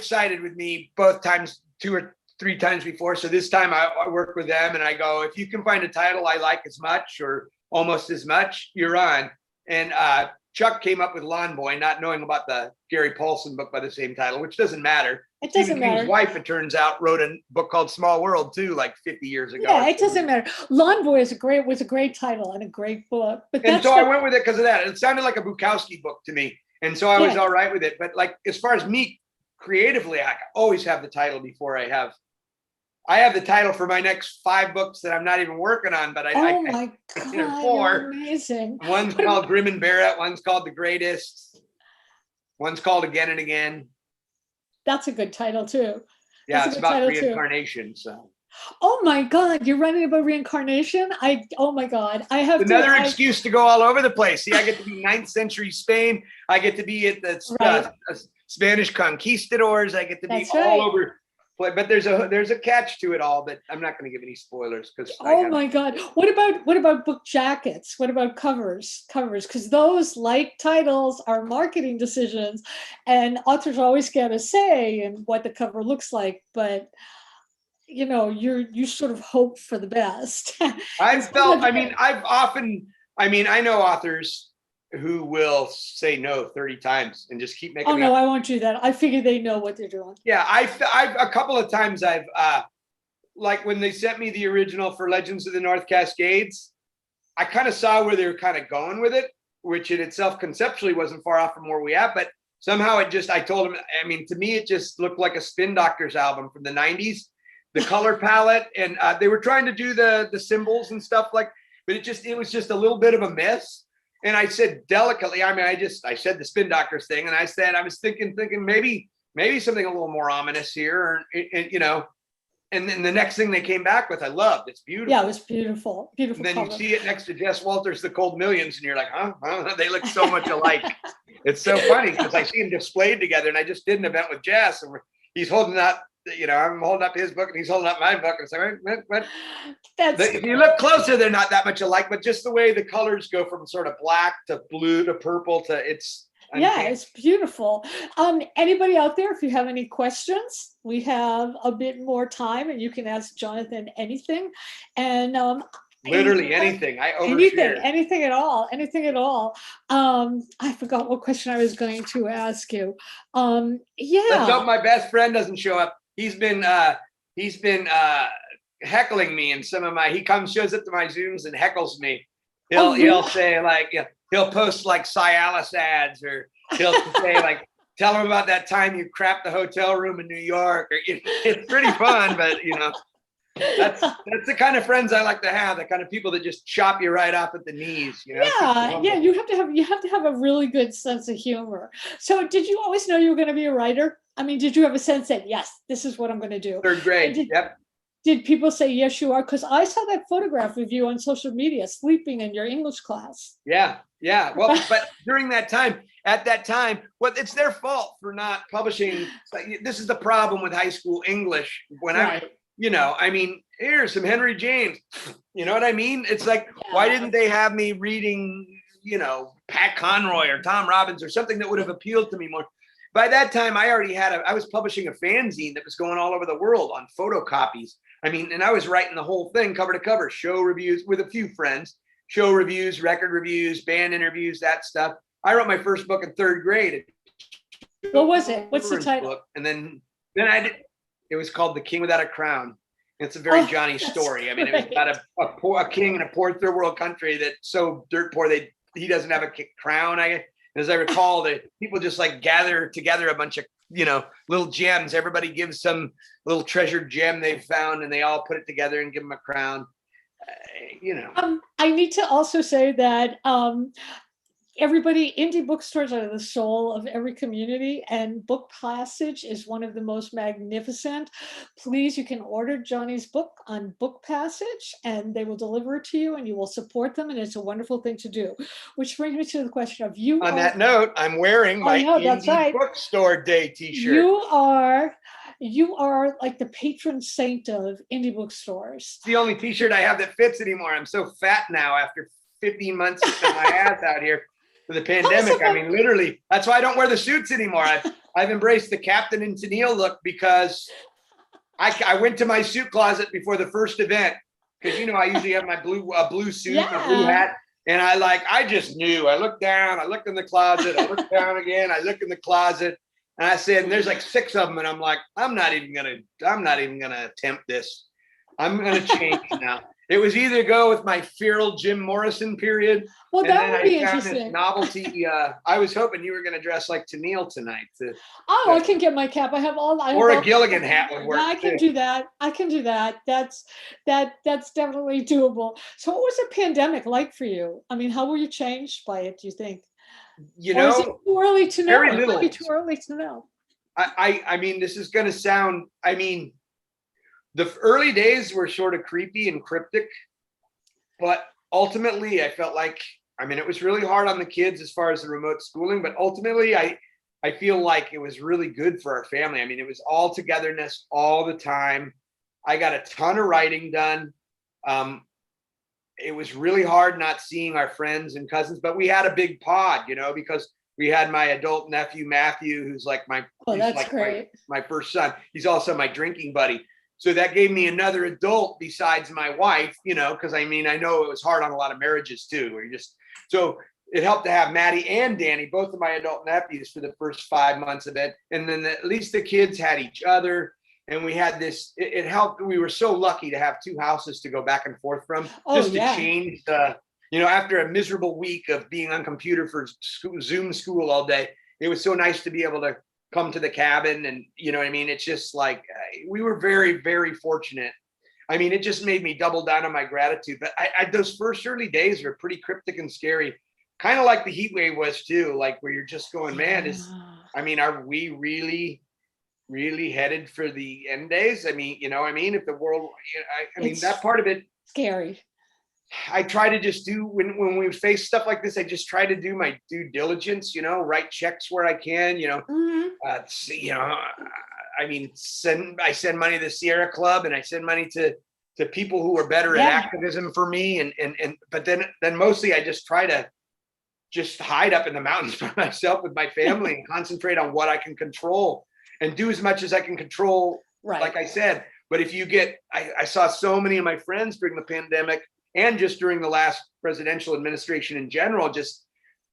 sided with me both times, 2 or 3 times before. So this time I work with them and I go, if you can find a title I like as much or almost as much, you're on. And Chuck came up with Lawn Boy, not knowing about the Gary Paulson book by the same title, which doesn't matter. It doesn't matter. His wife, it turns out, wrote a book called Small World too, like 50 years ago. Yeah, it doesn't matter. Lawn Boy was a great title and a great book. But I went with it because of that. It sounded like a Bukowski book to me. And so I was all right with it. But like, as far as me creatively, I always have the title before I have the title for my next 5 books that I'm not even working on, but my God, 4. amazing. One's called Grim and Barrett, one's called The Greatest, one's called Again and Again. That's a good title too. Yeah, That's a it's good about title too. reincarnation. So Oh my God, you're writing about reincarnation? Oh my God, I have another to. excuse to go all over the place. See, I get to be 9th century Spain. I get to be at the Right. Spanish conquistadors. I get to be That's all right. over. But there's a catch to it all. But I'm not going to give any spoilers because Oh my God. What about book jackets? What about covers? Because those, like titles, are marketing decisions, and authors always get a say in what the cover looks like. But you sort of hope for the best. I've felt. I know authors who will say no 30 times and just keep making. Oh no, I won't do that. I figure they know what they're doing. Yeah, I've a couple of times I've like when they sent me the original for Legends of the North Cascades, I kind of saw where they were kind of going with it, which in itself conceptually wasn't far off from where we at, but somehow I told them, to me, it just looked like a Spin Doctors album from the 90s, the color palette, and they were trying to do the symbols and stuff but it was just a little bit of a mess. And I said delicately, I said the Spin Doctors thing, and I said, I was thinking maybe something a little more ominous here, and then the next thing they came back with, I loved. It's beautiful. Yeah, it was beautiful. And then cover. you see it next to Jess Walters' The Cold Millions, and you're like, huh? They look so much alike. It's so funny because I see them displayed together, and I just did an event with Jess, and he's holding up, I'm holding up his book, and he's holding up my book, and it's like, what? If you look closer, they're not that much alike, but just the way the colors go from sort of black to blue to purple to it's beautiful. Anybody out there, if you have any questions, we have a bit more time and you can ask Jonathan anything. And literally anything. I overshare. Anything at all. I forgot what question I was going to ask you. Let's hope my best friend doesn't show up. He's been heckling me in some of he shows up to my Zooms and heckles me. He'll say he'll post like Cialis ads, or he'll say like, tell him about that time you crapped the hotel room in New York. Or it's pretty fun, but that's the kind of friends I like to have. The kind of people that just chop you right off at the knees. You have to have a really good sense of humor. So, did you always know you were going to be a writer? Did you have a sense that yes, this is what I'm going to do? 3rd grade. Yep. Did people say, yes, you are? Because I saw that photograph of you on social media sleeping in your English class. Yeah. Well, but at that time, it's their fault for not publishing. This is the problem with high school English. Here's some Henry James. You know what I mean? It's like, why didn't they have me reading, Pat Conroy or Tom Robbins or something that would have appealed to me more? By that time, I was publishing a fanzine that was going all over the world on photocopies. And I was writing the whole thing cover to cover, show reviews with a few friends, show reviews, record reviews, band interviews, that stuff. I wrote my first book in 3rd grade. What was it? What's the title? Book. And then I did. It was called The King Without a Crown. It's a very Johnny story. It was about a king in a poor 3rd world country that's so dirt poor he doesn't have a crown. As I recall, the people just like gather together a bunch of little gems. Everybody gives some little treasured gem they've found, and they all put it together and give them a crown. I need to also say that indie bookstores are the soul of every community, and Book Passage is one of the most magnificent. Please, you can order Johnny's book on Book Passage, and they will deliver it to you, and you will support them, and it's a wonderful thing to do. Which brings me to the question of you. On that note, I'm wearing my Indie Bookstore Day T-shirt. You are like the patron saint of indie bookstores. It's the only T-shirt I have that fits anymore. I'm so fat now after 15 months of my ass out here. For the pandemic, literally, that's why I don't wear the suits anymore. I've embraced the Captain and Tennille look because I went to my suit closet before the first event because I usually have my blue suit, my blue hat, and I just knew. I looked down, I looked in the closet, I looked down again, I looked in the closet, and I said, and there's like 6 of them, and I'm like, I'm not even gonna attempt this. I'm gonna change now. It was either go with my feral Jim Morrison period. Well, that would be interesting. This novelty. I was hoping you were going to dress like Tennille tonight. I can get my cap. I have all. Or a Gilligan hat would work. Yeah, I can do that. That's definitely doable. So, what was the pandemic like for you? How were you changed by it? Do you think? Or is it too early to know? Very little. It might be too early to know. I mean, this is going to sound, I mean, the early days were sort of creepy and cryptic, but ultimately I felt like, I mean, it was really hard on the kids as far as the remote schooling, but ultimately I feel like it was really good for our family. I mean, it was all togetherness all the time. I got a ton of writing done. It was really hard not seeing our friends and cousins, but we had a big pod, you know, because we had my adult nephew, Matthew, who's like my first son. He's also my drinking buddy. So that gave me another adult besides my wife, you know, because I mean, I know it was hard on a lot of marriages too, where you just, so it helped to have Maddie and Danny, both of my adult nephews, for the first 5 months of it. And then at least the kids had each other. And we had this, it helped. We were so lucky to have 2 houses to go back and forth from, just to change the, you know, after a miserable week of being on computer for Zoom school all day, it was so nice to be able to come to the cabin. And, you know what I mean? It's just like, we were very, very fortunate. I mean, it just made me double down on my gratitude. But those first early days were pretty cryptic and scary, kind of like the heat wave was too, like where you're just going, man, I mean, are we really headed for the end days? I mean, you know, I mean, if the world, I mean, that part of it, scary. I try to just do, when we face stuff like this, I just try to do my due diligence, you know, write checks where I can, you know, you know, I mean, I send money to the Sierra Club, and I send money to people who are better at activism for me. But then mostly I just try to just hide up in the mountains by myself with my family and concentrate on what I can control and do as much as I can control. Right. Like I said, but if you get, I saw so many of my friends during the pandemic and just during the last presidential administration in general, just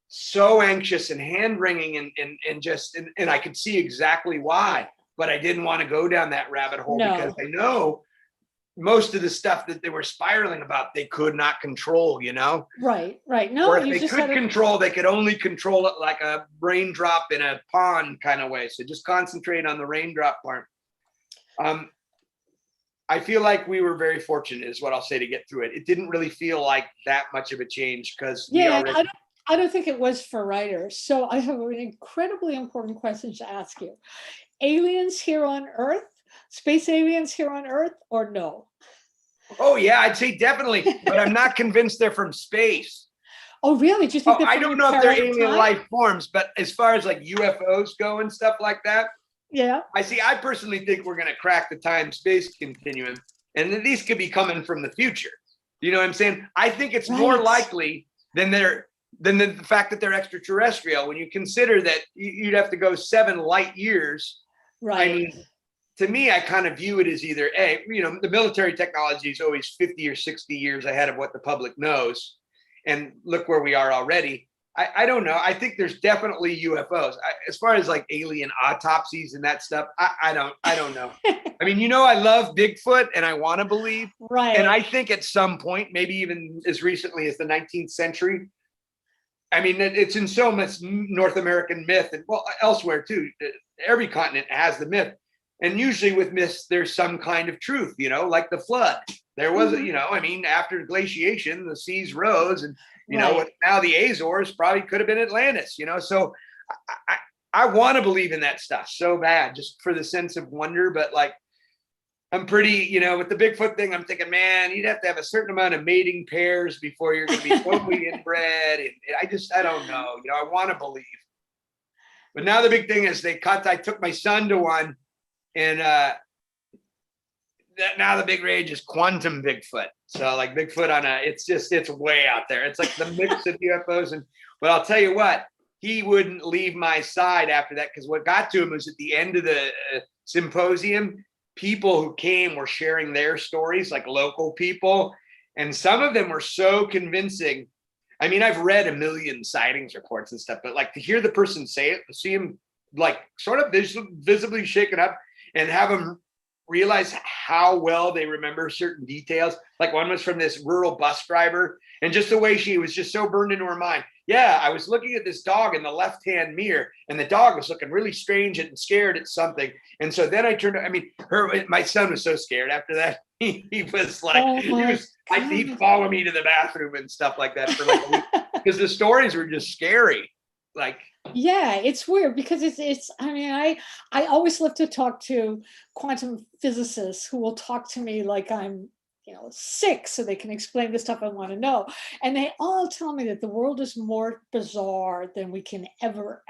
so anxious and hand wringing and I could see exactly why, but I didn't want to go down that rabbit hole because I know most of the stuff that they were spiraling about, they could not control, you know? Right. No, or if they could control, they could only control it like a raindrop in a pond kind of way. So just concentrate on the raindrop part. I feel like we were very fortunate, is what I'll say, to get through it. It didn't really feel like that much of a change because I don't think it was for writers. So I have an incredibly important question to ask you. Aliens here on Earth? Space aliens here on Earth, or no? Oh yeah, I'd say definitely, but I'm not convinced they're from space. Oh really? Do you think I don't know if they're alien life forms, but as far as like UFOs go and stuff like that, yeah. I personally think we're going to crack the time-space continuum, and that these could be coming from the future. You know what I'm saying? I think it's more likely than the fact that they're extraterrestrial. When you consider that you'd have to go 7 light years. Right. I mean, to me, I kind of view it as either you know, the military technology is always 50 or 60 years ahead of what the public knows. And look where we are already. I don't know. I think there's definitely UFOs. As far as like alien autopsies and that stuff, I don't know. I mean, you know, I love Bigfoot and I want to believe. Right. And I think at some point, maybe even as recently as the 19th century, I mean, it's in so much North American myth and well, elsewhere too. Every continent has the myth. And usually with myths, there's some kind of truth, you know, like the flood. There was, you know, I mean, after glaciation, the seas rose and, you know, now the Azores probably could have been Atlantis, you know. So I want to believe in that stuff so bad, just for the sense of wonder. But like, I'm pretty, you know, with the Bigfoot thing, I'm thinking, man, you'd have to have a certain amount of mating pairs before you're going to be totally inbred. And I don't know, you know, I want to believe. But now the big thing is I took my son to one. And now the big rage is quantum Bigfoot. So like Bigfoot it's way out there. It's like the mix of UFOs. But I'll tell you what, he wouldn't leave my side after that, because what got to him was at the end of the symposium, people who came were sharing their stories, like local people. And some of them were so convincing. I mean, I've read a million sightings reports and stuff, but like to hear the person say it, to see him like sort of visibly shaken up, and have them realize how well they remember certain details. Like one was from this rural bus driver, and just the way she was just so burned into her mind. Yeah, I was looking at this dog in the left-hand mirror, and the dog was looking really strange and scared at something. And so then I turned, my son was so scared after that. He was like, he'd follow me to the bathroom and stuff like that for like a week, because the stories were just scary. Like, Yeah, it's weird because it's I mean, I always love to talk to quantum physicists who will talk to me like I'm, 6 so they can explain the stuff I want to know. And they all tell me that the world is more bizarre than we can ever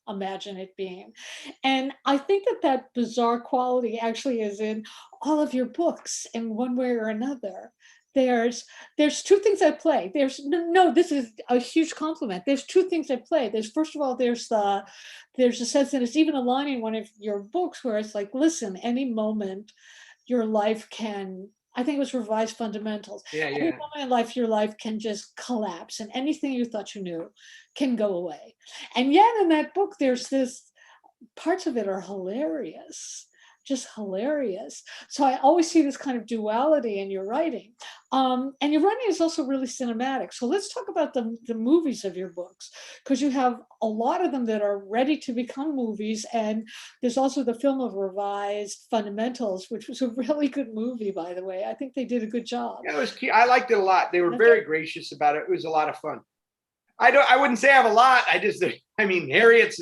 imagine it being. And I think that that bizarre quality actually is in all of your books in one way or another. There's there's two things at play. There's no, this is a huge compliment. There's two things at play. There's first of all, there's a sense that it's even a line in one of your books where it's like, listen, any moment your life can, I think it was Revised Fundamentals. Yeah, Any yeah. moment in life, your life can just collapse and anything you thought you knew can go away. And yet in that book, there's this parts of it are hilarious, just hilarious. So I always see this kind of duality in your writing. And your writing is also really cinematic. So let's talk about the movies of your books, because you have a lot of them that are ready to become movies. And there's also the film of Revised Fundamentals, which was a really good movie, by the way. I think they did a good job. Yeah, it was cute. I liked it a lot. They were very gracious about it. It was a lot of fun. I wouldn't say I have a lot. I mean, Harriet's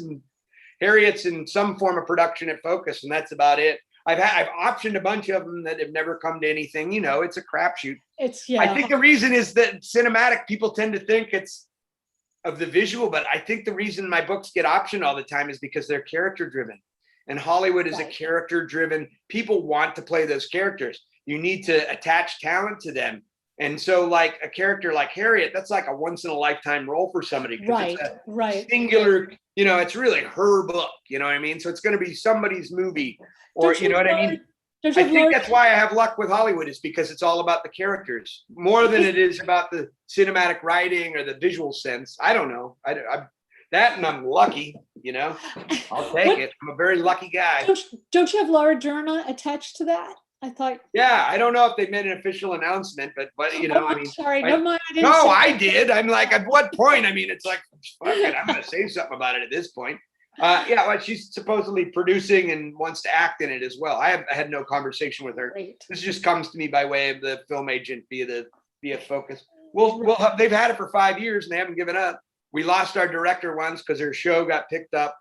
in some form of production at Focus, and that's about it. I've optioned a bunch of them that have never come to anything. It's a crapshoot. I think the reason is that cinematic people tend to think it's of the visual, but I think the reason my books get optioned all the time is because they're character driven, and Hollywood is a character driven. People want to play those characters. You need to attach talent to them. And so like a character like Harriet, that's like a once in a lifetime role for somebody. Right, it's right. Singular, it's really her book, you know what I mean? So it's going to be somebody's movie, or you know what I mean? I think that's why I have luck with Hollywood, is because it's all about the characters more than it is about the cinematic writing or the visual sense. I don't know. And I'm lucky, I'll take it. I'm a very lucky guy. Don't you have Laura Dern attached to that? I thought. Yeah, I don't know if they made an official announcement, but I mean, sorry, never mind. I did. I'm like, at what point? I mean, it's like, fuck it, I'm gonna say something about it at this point. Yeah, well, she's supposedly producing and wants to act in it as well. I had no conversation with her. Great. This just comes to me by way of the film agent via Focus. They've had it for 5 years and they haven't given up. We lost our director once because her show got picked up.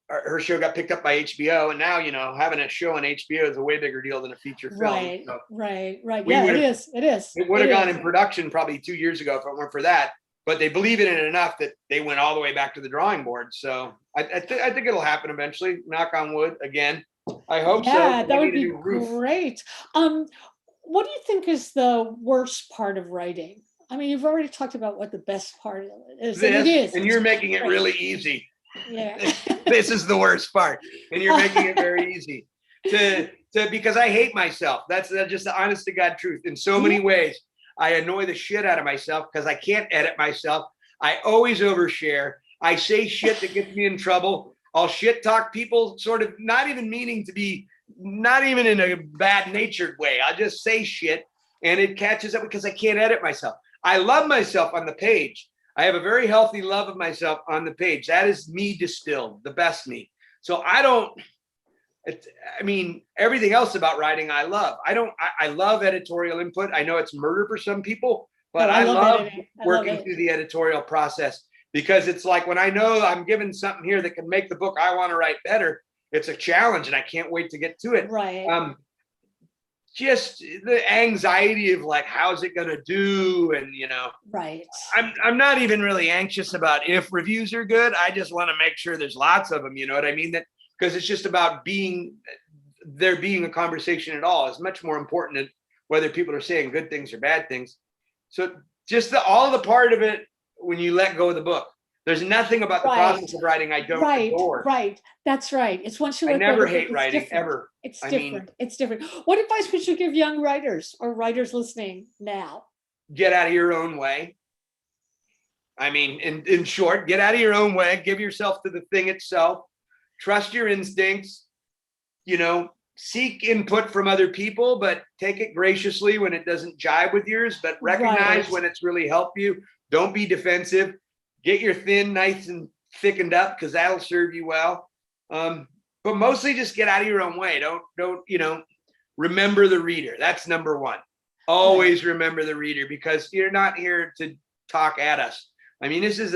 Her show got picked up by HBO, and now having a show on HBO is a way bigger deal than a feature film. Right, so right. Yeah, it is. It would have gone in production probably 2 years ago if it weren't for that. But they believe in it enough that they went all the way back to the drawing board. So I think it'll happen eventually. Knock on wood again. I hope so. Yeah, that would be great. What do you think is the worst part of writing? I mean, you've already talked about what the best part of it is. And you're making it really easy. Yeah. This is the worst part, and you're making it very easy because I hate myself. That's just the honest to God truth. In so many ways, I annoy the shit out of myself because I can't edit myself. I always overshare. I say shit that gets me in trouble. I'll shit talk people, sort of not even meaning to be, not even in a bad natured way. I'll just say shit and it catches up because I can't edit myself. I love myself on the page. I have a very healthy love of myself on the page. That is me distilled, the best me. So everything else about writing, I love. I love editorial input. I know it's murder for some people, but I love working through the editorial process, because it's like when I know I'm given something here that can make the book I want to write better, it's a challenge and I can't wait to get to it. Right. Just the anxiety of like, how's it going to do? And, right. I'm not even really anxious about if reviews are good. I just want to make sure there's lots of them. You know what I mean? Because it's just about being a conversation at all is much more important than whether people are saying good things or bad things. So just all the part of it, when you let go of the book, there's nothing about the process of writing I don't adore. Right. That's right. It's once you let go. I never hate writing ever. It's different. It's different. What advice would you give young writers or writers listening now? Get out of your own way. I mean, in short, get out of your own way. Give yourself to the thing itself. Trust your instincts. Seek input from other people, but take it graciously when it doesn't jibe with yours, but recognize when it's really helped you. Don't be defensive. Get your thin nice and thickened up, because that'll serve you well. But mostly just get out of your own way. Don't remember the reader. That's number one. Always remember the reader, because you're not here to talk at us. I mean, this is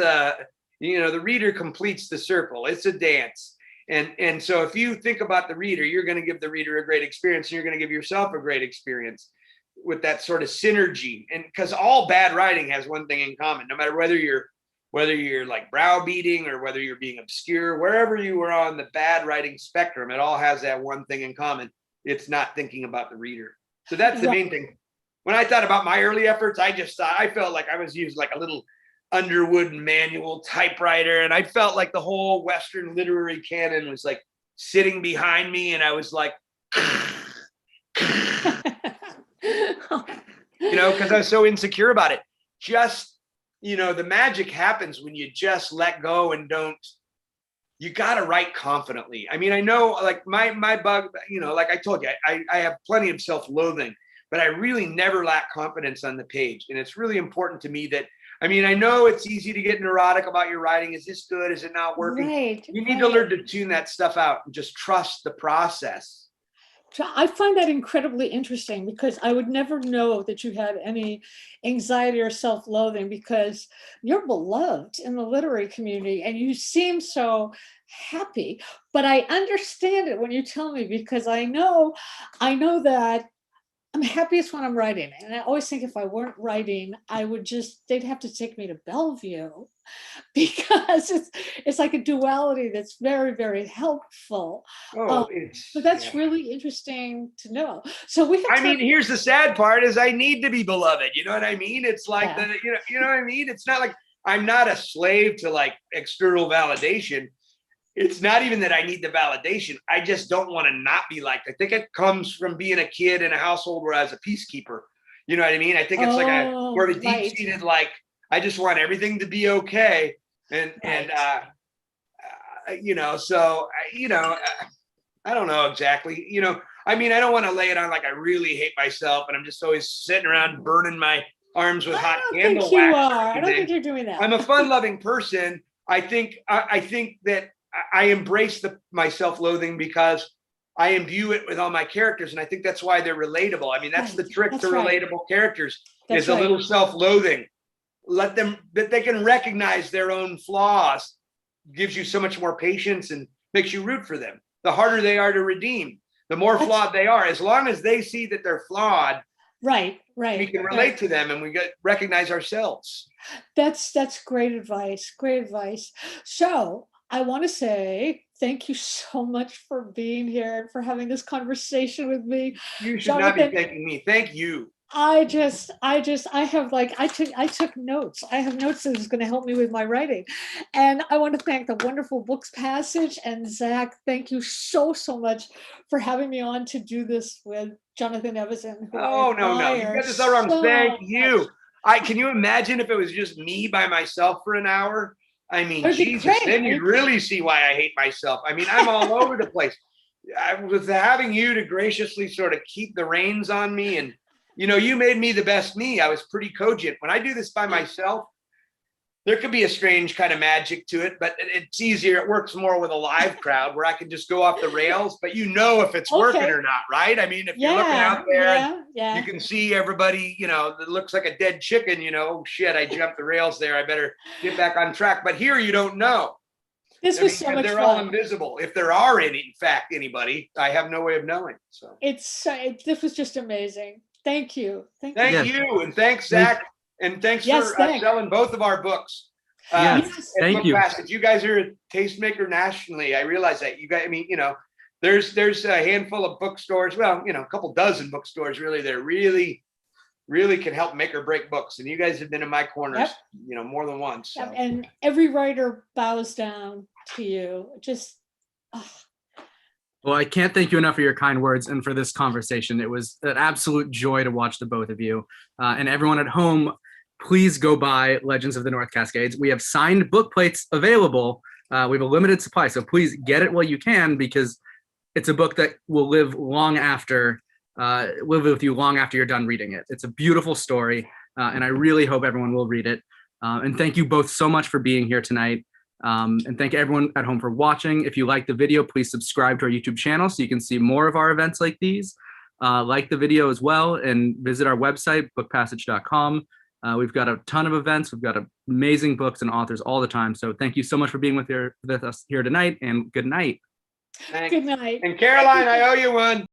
The reader completes the circle. It's a dance. And so if you think about the reader, you're going to give the reader a great experience, and you're going to give yourself a great experience with that sort of synergy. And because all bad writing has one thing in common, no matter whether you're like browbeating or whether you're being obscure, wherever you are on the bad writing spectrum, it all has that one thing in common. It's not thinking about the reader. So that's the main thing. When I thought about my early efforts, I felt like I was using like a little Underwood manual typewriter, and I felt like the whole Western literary canon was like sitting behind me, and I was like, because I was so insecure about it. Just, the magic happens when you just let go and you got to write confidently. I mean, I know like my bug, like I told you, I have plenty of self-loathing, but I really never lack confidence on the page. And it's really important to me that, I know it's easy to get neurotic about your writing. Is this good? Is it not working? Right, you need to learn to tune that stuff out and just trust the process. I find that incredibly interesting, because I would never know that you had any anxiety or self-loathing, because you're beloved in the literary community and you seem so happy. But I understand it when you tell me, because I know that I'm happiest when I'm writing. And I always think if I weren't writing, they'd have to take me to Bellevue, because it's like a duality that's very, very helpful. So that's really interesting to know. So here's the sad part is I need to be beloved. You know what I mean? It's like, you know what I mean? It's not like I'm not a slave to like external validation. It's not even that I need the validation. I just don't want to not be liked. I think it comes from being a kid in a household where I was a peacekeeper. You know what I mean? I think it's like more of a deep-seated, like, I just want everything to be okay. So, I don't know exactly, I don't want to lay it on like I really hate myself and I'm just always sitting around burning my arms with hot candle wax. I don't think you're doing that. I'm a fun-loving person. I think that I embrace my self-loathing because I imbue it with all my characters, and I think that's why they're relatable. That's the trick to relatable characters, is a little self-loathing. Let them, that they can recognize their own flaws, gives you so much more patience and makes you root for them. The harder they are to redeem, the more flawed they are. As long as they see that they're flawed, right, we can relate to them, and we recognize ourselves. That's great advice. Great advice. So I want to say thank you so much for being here and for having this conversation with me. You should not be thanking me. Thank you. I took notes. I have notes that is going to help me with my writing. And I want to thank the wonderful Books Passage, and Zach, thank you so much for having me on to do this with Jonathan Evison. No. You got this all wrong. Thank you. Can you imagine if it was just me by myself for an hour? Jesus, then you'd really see why I hate myself. I'm all over the place. I was having you to graciously sort of keep the reins on me, and you made me the best me. I was pretty cogent. When I do this by myself, there could be a strange kind of magic to it, but it's easier. It works more with a live crowd where I can just go off the rails, but if it's working or not, right? If you're looking out there, you can see everybody, that looks like a dead chicken, oh shit, I jumped the rails there. I better get back on track. But here you don't know. This was so much they're fun. all invisible. If there are in fact anybody, I have no way of knowing. So this was just amazing. Thank you. Thank you. And thanks, Zach. And thanks for selling both of our books. Thank you. Passage. You guys are a tastemaker nationally. I realize that. You guys, there's a handful of bookstores. Well, a couple dozen bookstores really that really can help make or break books. And you guys have been in my corners, more than once. So. And every writer bows down to you. Well, I can't thank you enough for your kind words and for this conversation. It was an absolute joy to watch the both of you. And everyone at home, please go buy Legends of the North Cascades. We have signed book plates available. We have a limited supply, so please get it while you can, because it's a book that will live with you long after you're done reading it. It's a beautiful story, and I really hope everyone will read it. And thank you both so much for being here tonight. And thank everyone at home for watching. If you like the video, please subscribe to our YouTube channel so you can see more of our events like these. Like the video as well, and visit our website, bookpassage.com. We've got a ton of events. We've got amazing books and authors all the time. So thank you so much for being with us here tonight, and good night. Thanks. Good night. And Caroline, I owe you one.